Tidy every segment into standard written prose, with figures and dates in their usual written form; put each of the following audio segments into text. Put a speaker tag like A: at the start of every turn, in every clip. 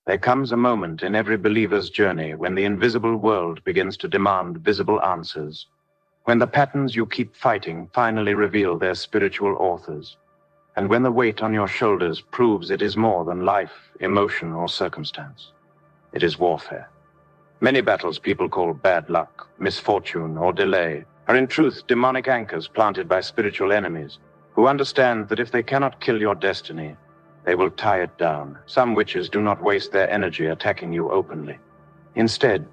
A: There comes a moment in every believer's journey when the invisible world begins to demand visible answers, when the patterns you keep fighting finally reveal their spiritual authors, and when the weight on your shoulders proves it is more than life, emotion, or circumstance. It is warfare. Many battles people call bad luck, misfortune, or delay are in truth demonic anchors planted by spiritual enemies who understand that if they cannot kill your destiny, they will tie it down. Some witches do not waste their energy attacking you openly. Instead,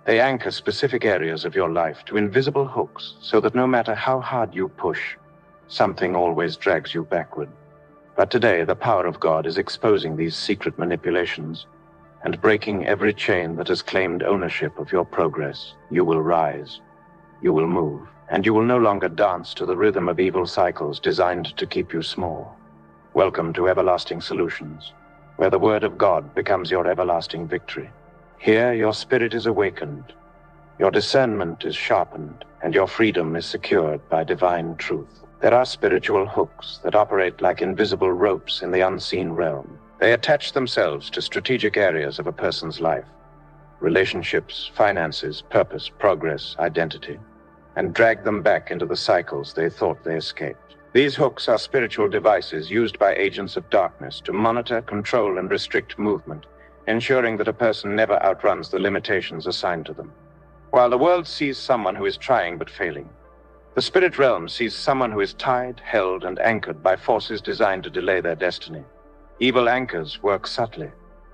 A: they anchor specific areas of your life to invisible hooks so that no matter how hard you push, something always drags you backward. But today, the power of God is exposing these secret manipulations and breaking every chain that has claimed ownership of your progress. You will rise, you will move, and you will no longer dance to the rhythm of evil cycles designed to keep you small. Welcome to Everlasting Solutions, where the Word of God becomes your everlasting victory. Here, your spirit is awakened, your discernment is sharpened, and your freedom is secured by divine truth. There are spiritual hooks that operate like invisible ropes in the unseen realm. They attach themselves to strategic areas of a person's life, relationships, finances, purpose, progress, identity, and drag them back into the cycles they thought they escaped. These hooks are spiritual devices used by agents of darkness to monitor, control, and restrict movement, ensuring that a person never outruns the limitations assigned to them. While the world sees someone who is trying but failing, the spirit realm sees someone who is tied, held, and anchored by forces designed to delay their destiny. Evil anchors work subtly.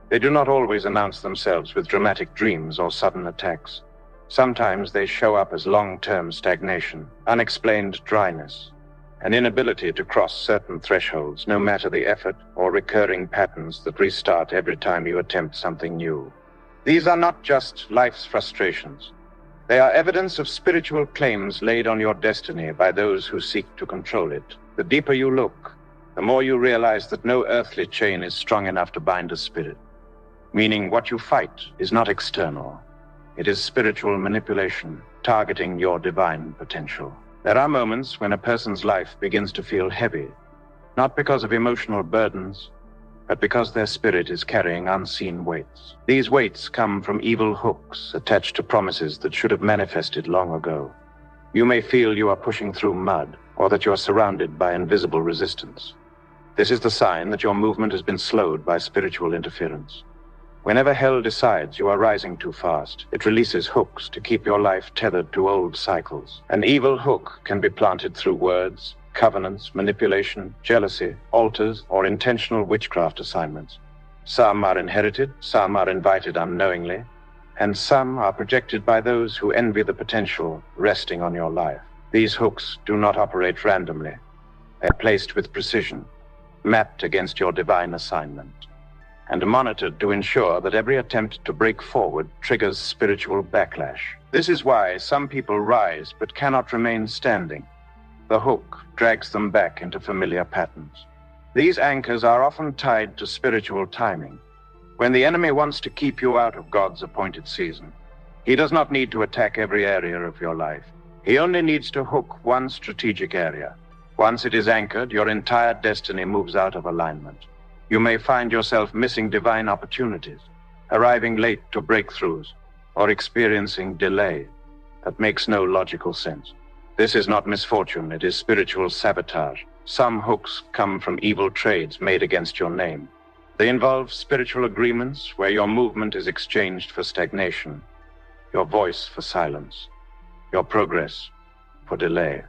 A: They do not always announce themselves with dramatic dreams or sudden attacks. Sometimes they show up as long-term stagnation, unexplained dryness, an inability to cross certain thresholds, no matter the effort, or recurring patterns that restart every time you attempt something new. These are not just life's frustrations. They are evidence of spiritual claims laid on your destiny by those who seek to control it. The deeper you look, the more you realize that no earthly chain is strong enough to bind a spirit. Meaning what you fight is not external. It is spiritual manipulation, targeting your divine potential. There are moments when a person's life begins to feel heavy, not because of emotional burdens, but because their spirit is carrying unseen weights. These weights come from evil hooks attached to promises that should have manifested long ago. You may feel you are pushing through mud, or that you are surrounded by invisible resistance. This is the sign that your movement has been slowed by spiritual interference. Whenever hell decides you are rising too fast, it releases hooks to keep your life tethered to old cycles. An evil hook can be planted through words, covenants, manipulation, jealousy, altars, or intentional witchcraft assignments. Some are inherited, some are invited unknowingly, and some are projected by those who envy the potential resting on your life. These hooks do not operate randomly. They are placed with precision, mapped against your divine assignment, and monitored to ensure that every attempt to break forward triggers spiritual backlash. This is why some people rise but cannot remain standing. The hook drags them back into familiar patterns. These anchors are often tied to spiritual timing. When the enemy wants to keep you out of God's appointed season, he does not need to attack every area of your life. He only needs to hook one strategic area. Once it is anchored, your entire destiny moves out of alignment. You may find yourself missing divine opportunities, arriving late to breakthroughs, or experiencing delay that makes no logical sense. This is not misfortune, it is spiritual sabotage. Some hooks come from evil trades made against your name. They involve spiritual agreements where your movement is exchanged for stagnation, your voice for silence, your progress for delay.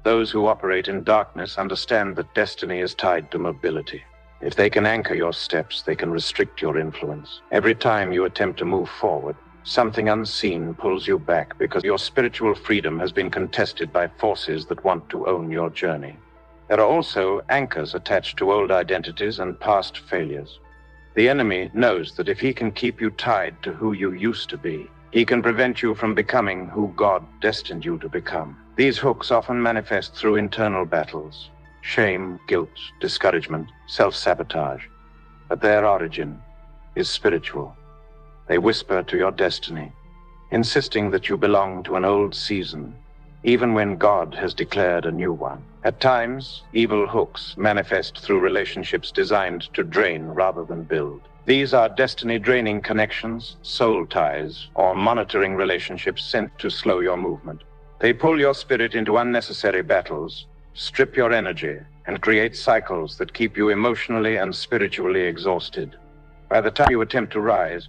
A: Those who operate in darkness understand that destiny is tied to mobility. If they can anchor your steps, they can restrict your influence. Every time you attempt to move forward, something unseen pulls you back because your spiritual freedom has been contested by forces that want to own your journey. There are also anchors attached to old identities and past failures. The enemy knows that if he can keep you tied to who you used to be, he can prevent you from becoming who God destined you to become. These hooks often manifest through internal battles, shame, guilt, discouragement, self-sabotage, but their origin is spiritual. They whisper to your destiny, insisting that you belong to an old season, even when God has declared a new one. At times, evil hooks manifest through relationships designed to drain rather than build. These are destiny-draining connections, soul ties, or monitoring relationships sent to slow your movement. They pull your spirit into unnecessary battles, strip your energy, and create cycles that keep you emotionally and spiritually exhausted. By the time you attempt to rise,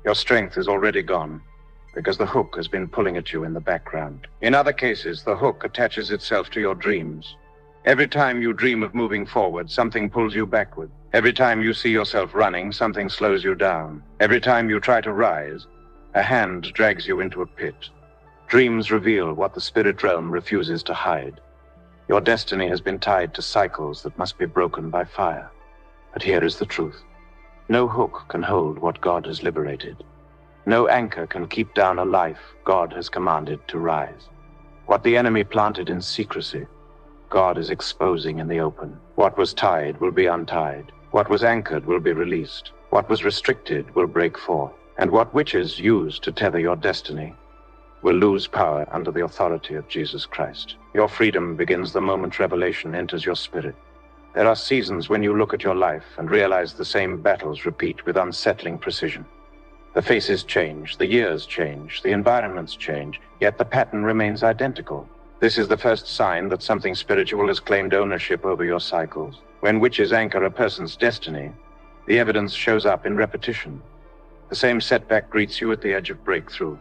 A: your strength is already gone, because the hook has been pulling at you in the background. In other cases, the hook attaches itself to your dreams. Every time you dream of moving forward, something pulls you backward. Every time you see yourself running, something slows you down. Every time you try to rise, a hand drags you into a pit. Dreams reveal what the spirit realm refuses to hide. Your destiny has been tied to cycles that must be broken by fire. But here is the truth. No hook can hold what God has liberated. No anchor can keep down a life God has commanded to rise. What the enemy planted in secrecy, God is exposing in the open. What was tied will be untied. What was anchored will be released. What was restricted will break forth. And what witches used to tether your destiny will lose power under the authority of Jesus Christ. Your freedom begins the moment revelation enters your spirit. There are seasons when you look at your life and realize the same battles repeat with unsettling precision. The faces change, the years change, the environments change, yet the pattern remains identical. This is the first sign that something spiritual has claimed ownership over your cycles. When witches anchor a person's destiny, the evidence shows up in repetition. The same setback greets you at the edge of breakthrough.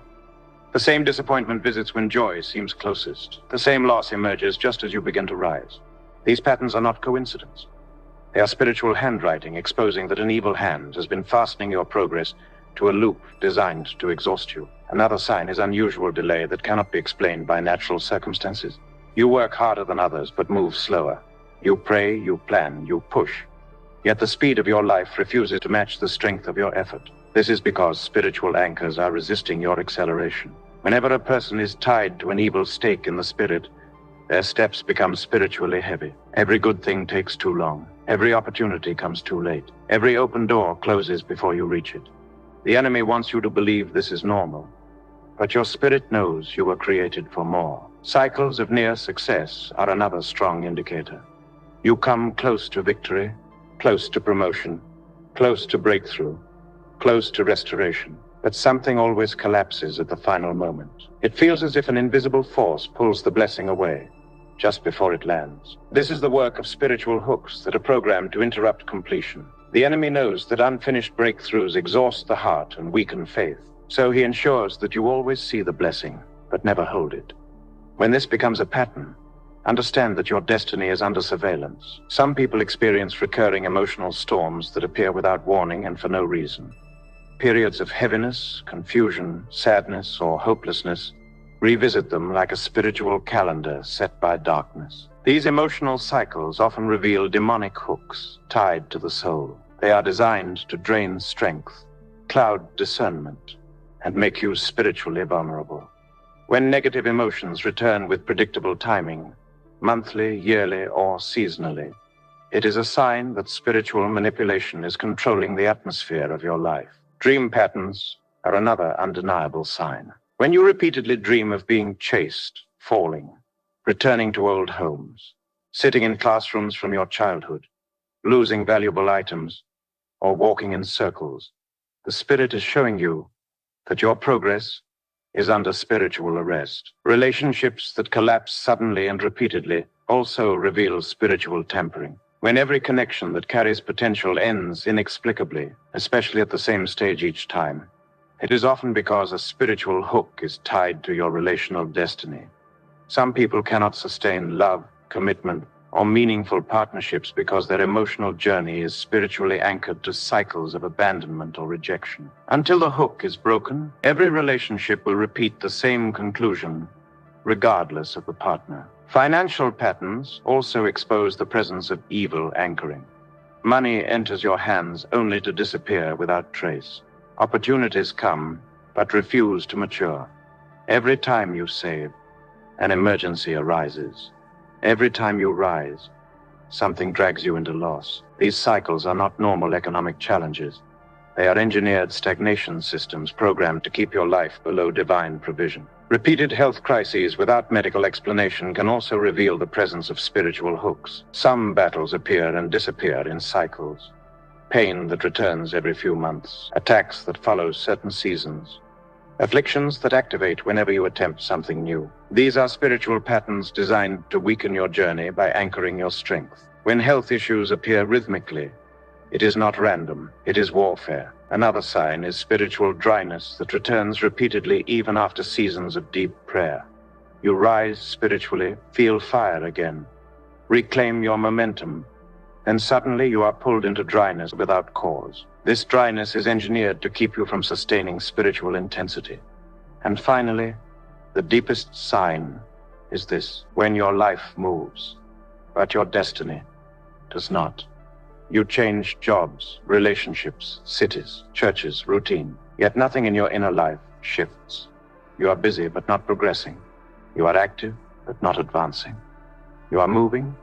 A: The same disappointment visits when joy seems closest. The same loss emerges just as you begin to rise. These patterns are not coincidence. They are spiritual handwriting exposing that an evil hand has been fastening your progress to a loop designed to exhaust you. Another sign is unusual delay that cannot be explained by natural circumstances. You work harder than others, but move slower. You pray, you plan, you push. Yet the speed of your life refuses to match the strength of your effort. This is because spiritual anchors are resisting your acceleration. Whenever a person is tied to an evil stake in the spirit, their steps become spiritually heavy. Every good thing takes too long. Every opportunity comes too late. Every open door closes before you reach it. The enemy wants you to believe this is normal, but your spirit knows you were created for more. Cycles of near success are another strong indicator. You come close to victory, close to promotion, close to breakthrough, close to restoration, but something always collapses at the final moment. It feels as if an invisible force pulls the blessing away just before it lands. This is the work of spiritual hooks that are programmed to interrupt completion. The enemy knows that unfinished breakthroughs exhaust the heart and weaken faith, so he ensures that you always see the blessing, but never hold it. When this becomes a pattern, understand that your destiny is under surveillance. Some people experience recurring emotional storms that appear without warning and for no reason. Periods of heaviness, confusion, sadness, or hopelessness revisit them like a spiritual calendar set by darkness. These emotional cycles often reveal demonic hooks tied to the soul. They are designed to drain strength, cloud discernment, and make you spiritually vulnerable. When negative emotions return with predictable timing, monthly, yearly, or seasonally, it is a sign that spiritual manipulation is controlling the atmosphere of your life. Dream patterns are another undeniable sign. When you repeatedly dream of being chased, falling, returning to old homes, sitting in classrooms from your childhood, losing valuable items, or walking in circles, the spirit is showing you that your progress is under spiritual arrest. Relationships that collapse suddenly and repeatedly also reveal spiritual tampering. When every connection that carries potential ends inexplicably, especially at the same stage each time, it is often because a spiritual hook is tied to your relational destiny. Some people cannot sustain love, commitment, or meaningful partnerships because their emotional journey is spiritually anchored to cycles of abandonment or rejection. Until the hook is broken, every relationship will repeat the same conclusion, regardless of the partner. Financial patterns also expose the presence of evil anchoring. Money enters your hands only to disappear without trace. Opportunities come, but refuse to mature. Every time you save, an emergency arises. Every time you rise, something drags you into loss. These cycles are not normal economic challenges. They are engineered stagnation systems programmed to keep your life below divine provision. Repeated health crises without medical explanation can also reveal the presence of spiritual hooks. Some battles appear and disappear in cycles. pain that returns every few months, attacks that follow certain seasons, afflictions that activate whenever you attempt something new. These are spiritual patterns designed to weaken your journey by anchoring your strength. When health issues appear rhythmically, it is not random, it is warfare. Another sign is spiritual dryness that returns repeatedly even after seasons of deep prayer. You rise spiritually, feel fire again, reclaim your momentum, then suddenly you are pulled into dryness without cause. This dryness is engineered to keep you from sustaining spiritual intensity. And finally, the deepest sign is this: when your life moves, but your destiny does not. You change jobs, relationships, cities, churches, routine, yet nothing in your inner life shifts. You are busy but not progressing. You are active but not advancing. You are moving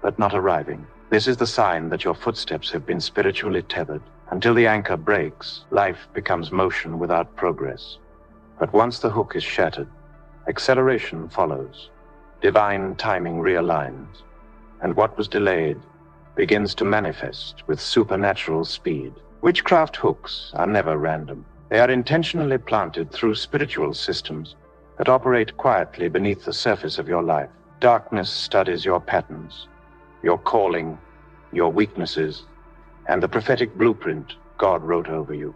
A: but not arriving. This is the sign that your footsteps have been spiritually tethered. Until the anchor breaks, life becomes motion without progress. But once the hook is shattered, acceleration follows. Divine timing realigns, and what was delayed begins to manifest with supernatural speed. Witchcraft hooks are never random. They are intentionally planted through spiritual systems that operate quietly beneath the surface of your life. Darkness studies your patterns, your calling, your weaknesses, and the prophetic blueprint God wrote over you.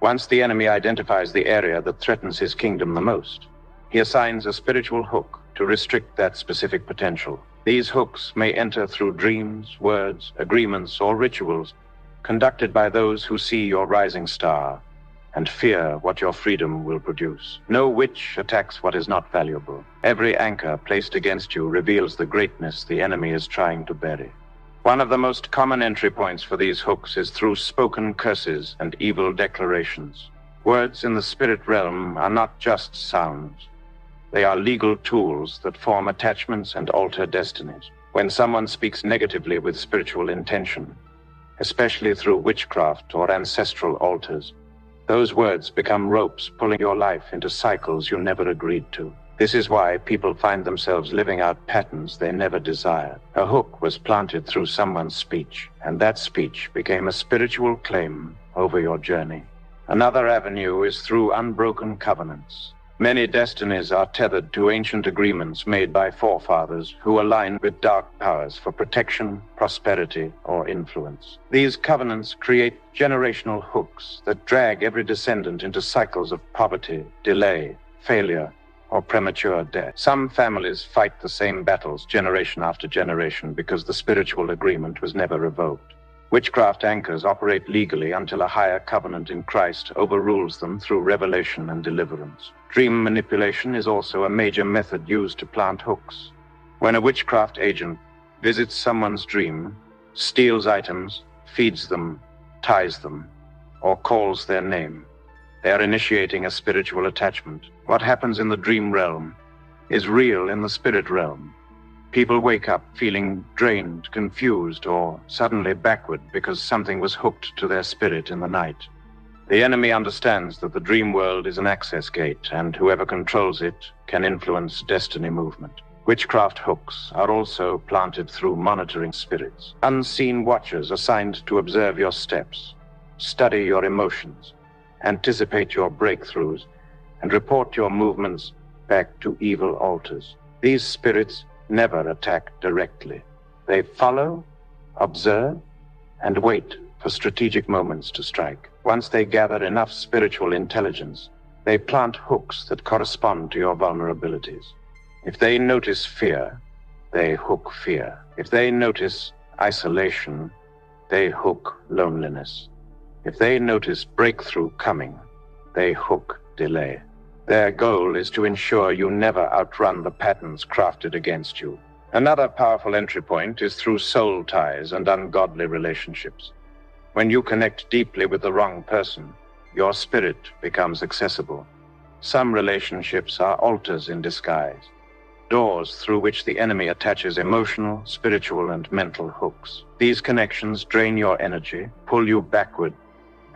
A: Once the enemy identifies the area that threatens his kingdom the most, he assigns a spiritual hook to restrict that specific potential. These hooks may enter through dreams, words, agreements, or rituals conducted by those who see your rising star and fear what your freedom will produce. No witch attacks what is not valuable. Every anchor placed against you reveals the greatness the enemy is trying to bury. One of the most common entry points for these hooks is through spoken curses and evil declarations. Words in the spirit realm are not just sounds. They are legal tools that form attachments and alter destinies. When someone speaks negatively with spiritual intention, especially through witchcraft or ancestral altars, those words become ropes pulling your life into cycles you never agreed to. This is why people find themselves living out patterns they never desired. A hook was planted through someone's speech, and that speech became a spiritual claim over your journey. Another avenue is through unbroken covenants. Many destinies are tethered to ancient agreements made by forefathers who align with dark powers for protection, prosperity, or influence. These covenants create generational hooks that drag every descendant into cycles of poverty, delay, failure, or premature death. Some families fight the same battles generation after generation because the spiritual agreement was never revoked. Witchcraft anchors operate legally until a higher covenant in Christ overrules them through revelation and deliverance. Dream manipulation is also a major method used to plant hooks. When a witchcraft agent visits someone's dream, steals items, feeds them, ties them, or calls their name, they are initiating a spiritual attachment. What happens in the dream realm is real in the spirit realm. People wake up feeling drained, confused, or suddenly backward because something was hooked to their spirit in the night. The enemy understands that the dream world is an access gate, and whoever controls it can influence destiny movement. Witchcraft hooks are also planted through monitoring spirits, unseen watchers assigned to observe your steps, study your emotions, anticipate your breakthroughs, and report your movements back to evil altars. These spirits never attack directly. They follow, observe, and wait for strategic moments to strike. Once they gather enough spiritual intelligence, they plant hooks that correspond to your vulnerabilities. If they notice fear, they hook fear. If they notice isolation, they hook loneliness. If they notice breakthrough coming, they hook delay. Their goal is to ensure you never outrun the patterns crafted against you. Another powerful entry point is through soul ties and ungodly relationships. When you connect deeply with the wrong person, your spirit becomes accessible. Some relationships are altars in disguise, doors through which the enemy attaches emotional, spiritual, and mental hooks. These connections drain your energy, pull you backward,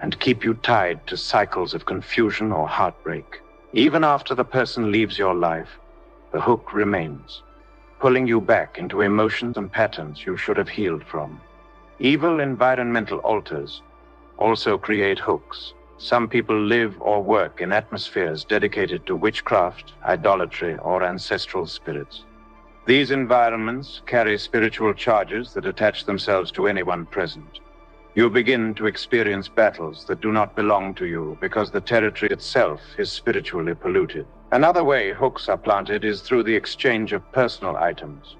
A: and keep you tied to cycles of confusion or heartbreak. Even after the person leaves your life, the hook remains, pulling you back into emotions and patterns you should have healed from. Evil environmental altars also create hooks. Some people live or work in atmospheres dedicated to witchcraft, idolatry, or ancestral spirits. These environments carry spiritual charges that attach themselves to anyone present. You begin to experience battles that do not belong to you because the territory itself is spiritually polluted. Another way hooks are planted is through the exchange of personal items.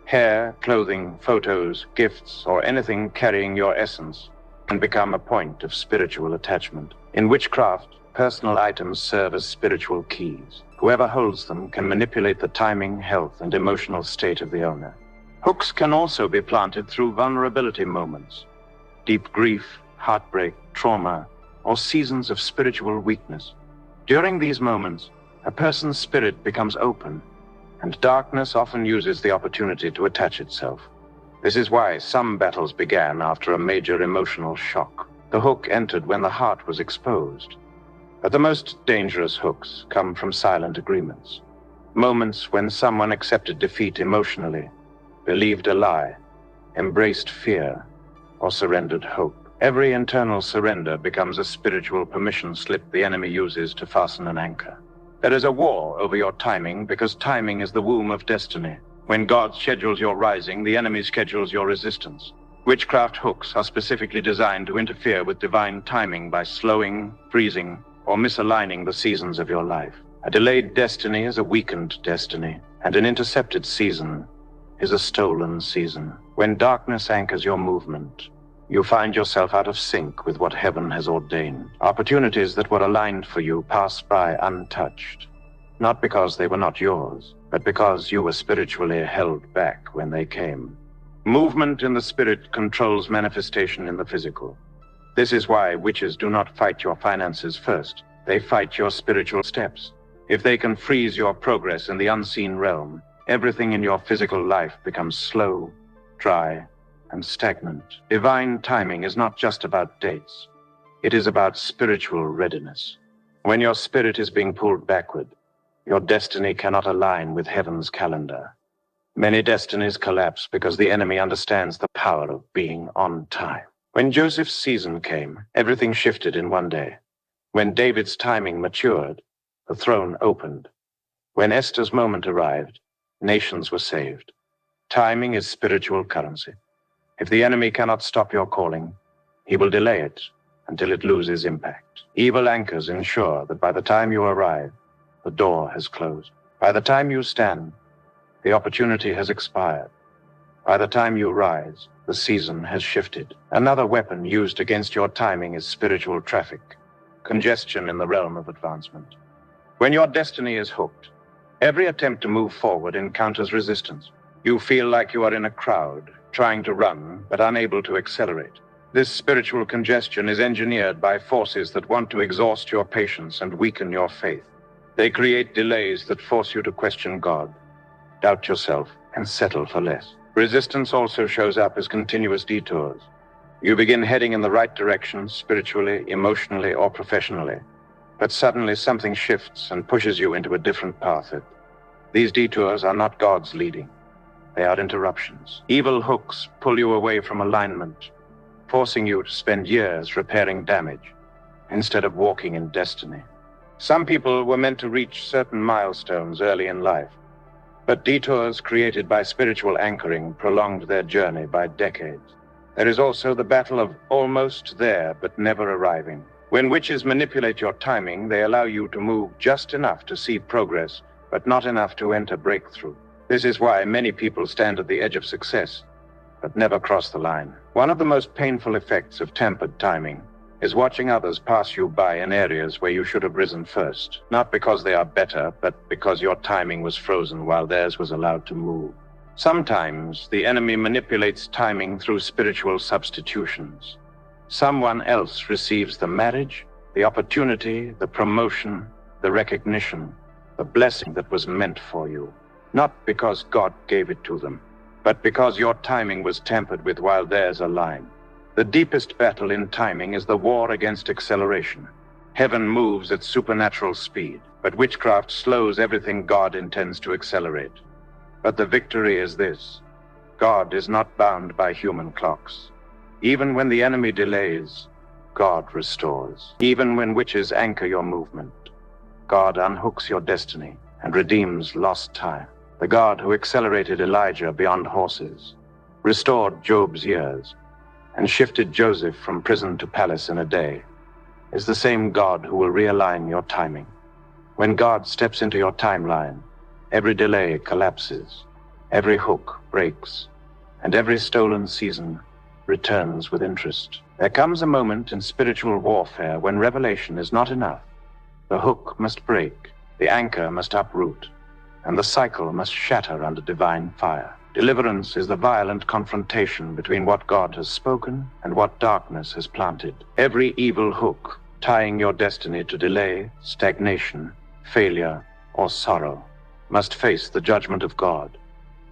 A: Hair, clothing, photos, gifts, or anything carrying your essence can become a point of spiritual attachment. In witchcraft, personal items serve as spiritual keys. Whoever holds them can manipulate the timing, health, and emotional state of the owner. Hooks can also be planted through vulnerability moments, deep grief, heartbreak, trauma, or seasons of spiritual weakness. During these moments, a person's spirit becomes open, and darkness often uses the opportunity to attach itself. This is why some battles began after a major emotional shock. The hook entered when the heart was exposed. But the most dangerous hooks come from silent agreements. Moments when someone accepted defeat emotionally, believed a lie, embraced fear, or surrendered hope. Every internal surrender becomes a spiritual permission slip the enemy uses to fasten an anchor. There is a war over your timing because timing is the womb of destiny. When God schedules your rising, the enemy schedules your resistance. Witchcraft hooks are specifically designed to interfere with divine timing by slowing, freezing, or misaligning the seasons of your life. A delayed destiny is a weakened destiny, and an intercepted season is a stolen season. When darkness anchors your movement, you find yourself out of sync with what heaven has ordained. Opportunities that were aligned for you pass by untouched, not because they were not yours, but because you were spiritually held back when they came. Movement in the spirit controls manifestation in the physical. This is why witches do not fight your finances first. They fight your spiritual steps. If they can freeze your progress in the unseen realm, everything in your physical life becomes slow, dry, and stagnant. Divine timing is not just about dates. It is about spiritual readiness. When your spirit is being pulled backward, your destiny cannot align with heaven's calendar. Many destinies collapse because the enemy understands the power of being on time. When Joseph's season came, everything shifted in one day. When David's timing matured, the throne opened. When Esther's moment arrived, nations were saved. Timing is spiritual currency. If the enemy cannot stop your calling, he will delay it until it loses impact. Evil anchors ensure that by the time you arrive, the door has closed. By the time you stand, the opportunity has expired. By the time you rise, the season has shifted. Another weapon used against your timing is spiritual traffic, congestion in the realm of advancement. When your destiny is hooked, every attempt to move forward encounters resistance. You feel like you are in a crowd, trying to run, but unable to accelerate. This spiritual congestion is engineered by forces that want to exhaust your patience and weaken your faith. They create delays that force you to question God, doubt yourself, and settle for less. Resistance also shows up as continuous detours. You begin heading in the right direction, spiritually, emotionally, or professionally, but suddenly something shifts and pushes you into a different path. These detours are not God's leading. They are interruptions. Evil hooks pull you away from alignment, forcing you to spend years repairing damage instead of walking in destiny. Some people were meant to reach certain milestones early in life, but detours created by spiritual anchoring prolonged their journey by decades. There is also the battle of almost there but never arriving. When witches manipulate your timing, they allow you to move just enough to see progress, but not enough to enter breakthrough. This is why many people stand at the edge of success, but never cross the line. One of the most painful effects of tempered timing is watching others pass you by in areas where you should have risen first, not because they are better, but because your timing was frozen while theirs was allowed to move. Sometimes the enemy manipulates timing through spiritual substitutions. Someone else receives the marriage, the opportunity, the promotion, the recognition, the blessing that was meant for you. Not because God gave it to them, but because your timing was tampered with while theirs aligned. The deepest battle in timing is the war against acceleration. Heaven moves at supernatural speed, but witchcraft slows everything God intends to accelerate. But the victory is this: God is not bound by human clocks. Even when the enemy delays, God restores. Even when witches anchor your movement, God unhooks your destiny and redeems lost time. The God who accelerated Elijah beyond horses, restored Job's years, and shifted Joseph from prison to palace in a day, is the same God who will realign your timing. When God steps into your timeline, every delay collapses, every hook breaks, and every stolen season returns with interest. There comes a moment in spiritual warfare when revelation is not enough. The hook must break, the anchor must uproot, and the cycle must shatter under divine fire. Deliverance is the violent confrontation between what God has spoken and what darkness has planted. Every evil hook tying your destiny to delay, stagnation, failure, or sorrow must face the judgment of God.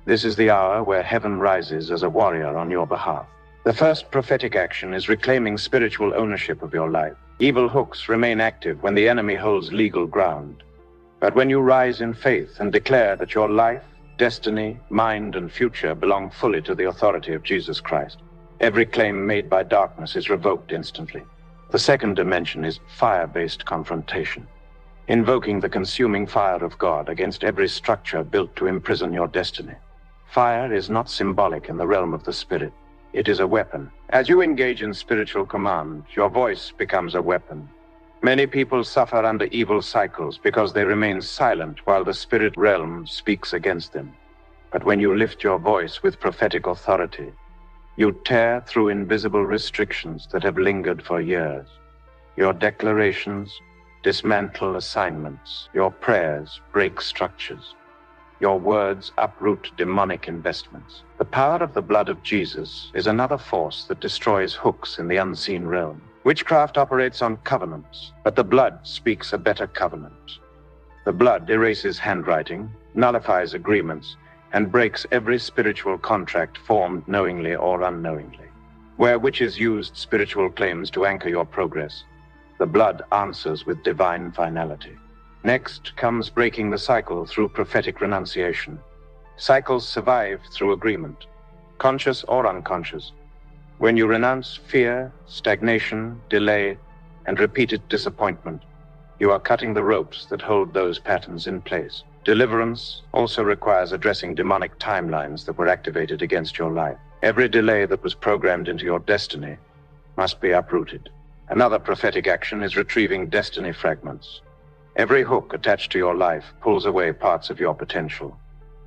A: This is the hour where heaven rises as a warrior on your behalf. The first prophetic action is reclaiming spiritual ownership of your life. Evil hooks remain active when the enemy holds legal ground. But when you rise in faith and declare that your life, destiny, mind, and future belong fully to the authority of Jesus Christ, every claim made by darkness is revoked instantly. The second dimension is fire-based confrontation, invoking the consuming fire of God against every structure built to imprison your destiny. Fire is not symbolic in the realm of the spirit. It is a weapon. As you engage in spiritual command, your voice becomes a weapon. Many people suffer under evil cycles because they remain silent while the spirit realm speaks against them. But when you lift your voice with prophetic authority, you tear through invisible restrictions that have lingered for years. Your declarations dismantle assignments. Your prayers break structures. Your words uproot demonic investments. The power of the blood of Jesus is another force that destroys hooks in the unseen realm. Witchcraft operates on covenants, but the blood speaks a better covenant. The blood erases handwriting, nullifies agreements, and breaks every spiritual contract formed knowingly or unknowingly. Where witches used spiritual claims to anchor your progress, the blood answers with divine finality. Next comes breaking the cycle through prophetic renunciation. Cycles survive through agreement, conscious or unconscious. When you renounce fear, stagnation, delay, and repeated disappointment, you are cutting the ropes that hold those patterns in place. Deliverance also requires addressing demonic timelines that were activated against your life. Every delay that was programmed into your destiny must be uprooted. Another prophetic action is retrieving destiny fragments. Every hook attached to your life pulls away parts of your potential.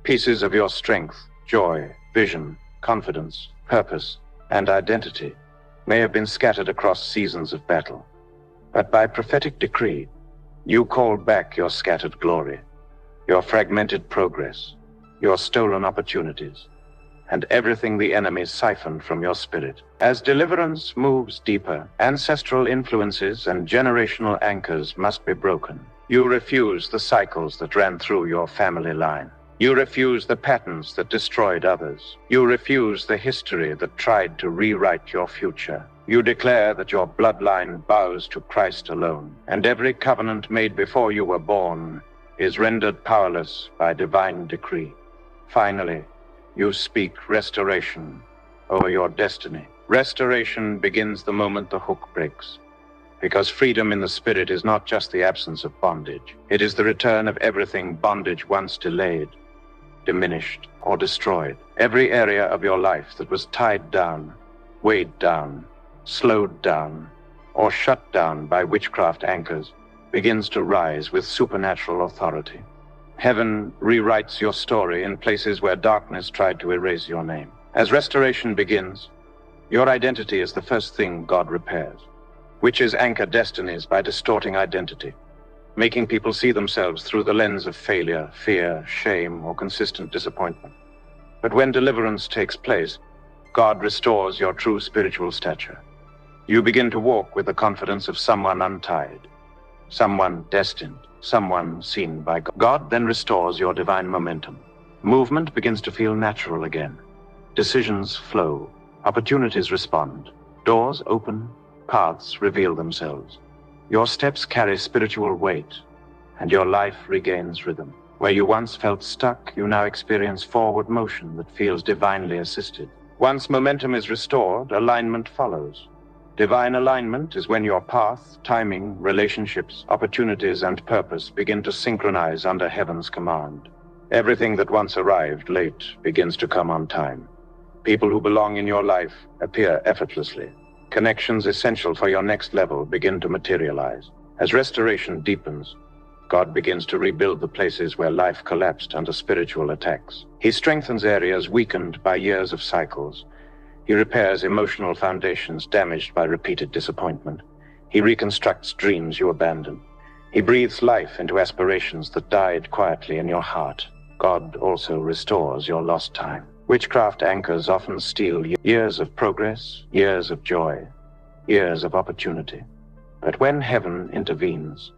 A: Pieces of your strength, joy, vision, confidence, purpose, and identity may have been scattered across seasons of battle. But by prophetic decree, you call back your scattered glory, your fragmented progress, your stolen opportunities, and everything the enemy siphoned from your spirit. As deliverance moves deeper, ancestral influences and generational anchors must be broken. You refuse the cycles that ran through your family line. You refuse the patterns that destroyed others. You refuse the history that tried to rewrite your future. You declare that your bloodline bows to Christ alone, and every covenant made before you were born is rendered powerless by divine decree. Finally, you speak restoration over your destiny. Restoration begins the moment the hook breaks, because freedom in the spirit is not just the absence of bondage. It is the return of everything bondage once delayed, diminished, or destroyed. Every area of your life that was tied down, weighed down, slowed down, or shut down by witchcraft anchors begins to rise with supernatural authority. Heaven rewrites your story in places where darkness tried to erase your name. As restoration begins, your identity is the first thing God repairs. Witches anchor destinies by distorting identity, making people see themselves through the lens of failure, fear, shame, or consistent disappointment. But when deliverance takes place, God restores your true spiritual stature. You begin to walk with the confidence of someone untied, someone destined, someone seen by God. God then restores your divine momentum. Movement begins to feel natural again. Decisions flow, opportunities respond, doors open, paths reveal themselves. Your steps carry spiritual weight, and your life regains rhythm. Where you once felt stuck, you now experience forward motion that feels divinely assisted. Once momentum is restored, alignment follows. Divine alignment is when your path, timing, relationships, opportunities, and purpose begin to synchronize under heaven's command. Everything that once arrived late begins to come on time. People who belong in your life appear effortlessly. Connections essential for your next level begin to materialize. As restoration deepens, God begins to rebuild the places where life collapsed under spiritual attacks. He strengthens areas weakened by years of cycles. He repairs emotional foundations damaged by repeated disappointment. He reconstructs dreams you abandoned. He breathes life into aspirations that died quietly in your heart. God also restores your lost time. Witchcraft anchors often steal years of progress, years of joy, years of opportunity. But when heaven intervenes,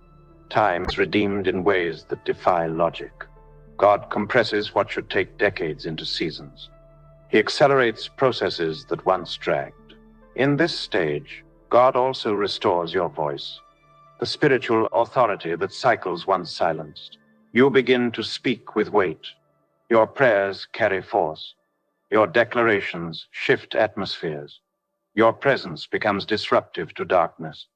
A: time is redeemed in ways that defy logic. God compresses what should take decades into seasons. He accelerates processes that once dragged. In this stage, God also restores your voice, the spiritual authority that cycles once silenced. You begin to speak with weight. Your prayers carry force. Your declarations shift atmospheres. Your presence becomes disruptive to darkness.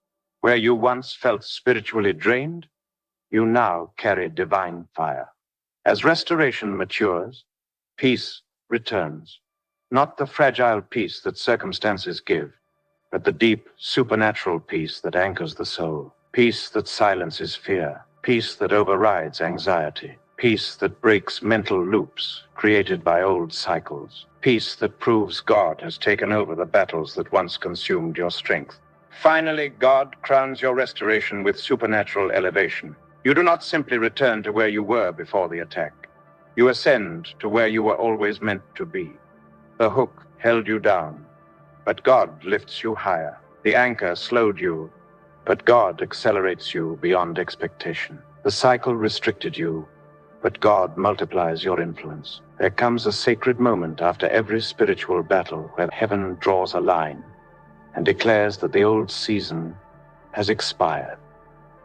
A: Where you once felt spiritually drained, you now carry divine fire. As restoration matures, peace returns. Not the fragile peace that circumstances give, but the deep, supernatural peace that anchors the soul. Peace that silences fear. Peace that overrides anxiety. Peace that breaks mental loops created by old cycles. Peace that proves God has taken over the battles that once consumed your strength. Finally, God crowns your restoration with supernatural elevation. You do not simply return to where you were before the attack. You ascend to where you were always meant to be. The hook held you down, but God lifts you higher. The anchor slowed you, but God accelerates you beyond expectation. The cycle restricted you, but God multiplies your influence. There comes a sacred moment after every spiritual battle where heaven draws a line and declares that the old season has expired.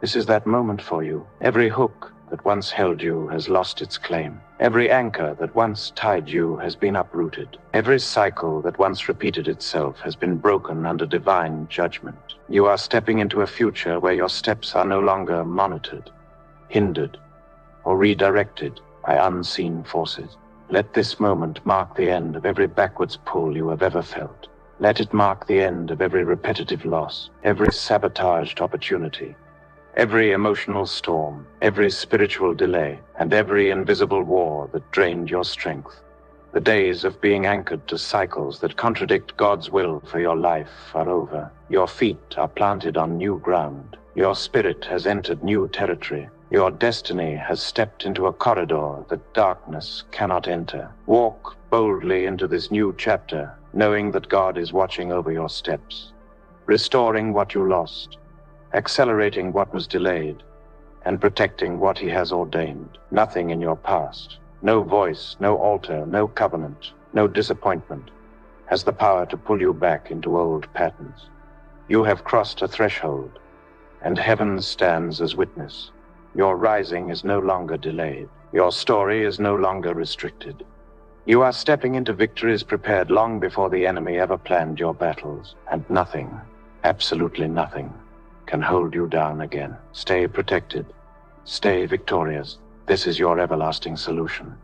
A: This is that moment for you. Every hook that once held you has lost its claim. Every anchor that once tied you has been uprooted. Every cycle that once repeated itself has been broken under divine judgment. You are stepping into a future where your steps are no longer monitored, hindered, or redirected by unseen forces. Let this moment mark the end of every backwards pull you have ever felt. Let it mark the end of every repetitive loss, every sabotaged opportunity, every emotional storm, every spiritual delay, and every invisible war that drained your strength. The days of being anchored to cycles that contradict God's will for your life are over. Your feet are planted on new ground. Your spirit has entered new territory. Your destiny has stepped into a corridor that darkness cannot enter. Walk boldly into this new chapter, knowing that God is watching over your steps, restoring what you lost, accelerating what was delayed, and protecting what He has ordained. Nothing in your past, no voice, no altar, no covenant, no disappointment, has the power to pull you back into old patterns. You have crossed a threshold, and heaven stands as witness. Your rising is no longer delayed. Your story is no longer restricted. You are stepping into victories prepared long before the enemy ever planned your battles, and nothing, absolutely nothing, can hold you down again. Stay protected. Stay victorious. This is your everlasting solution.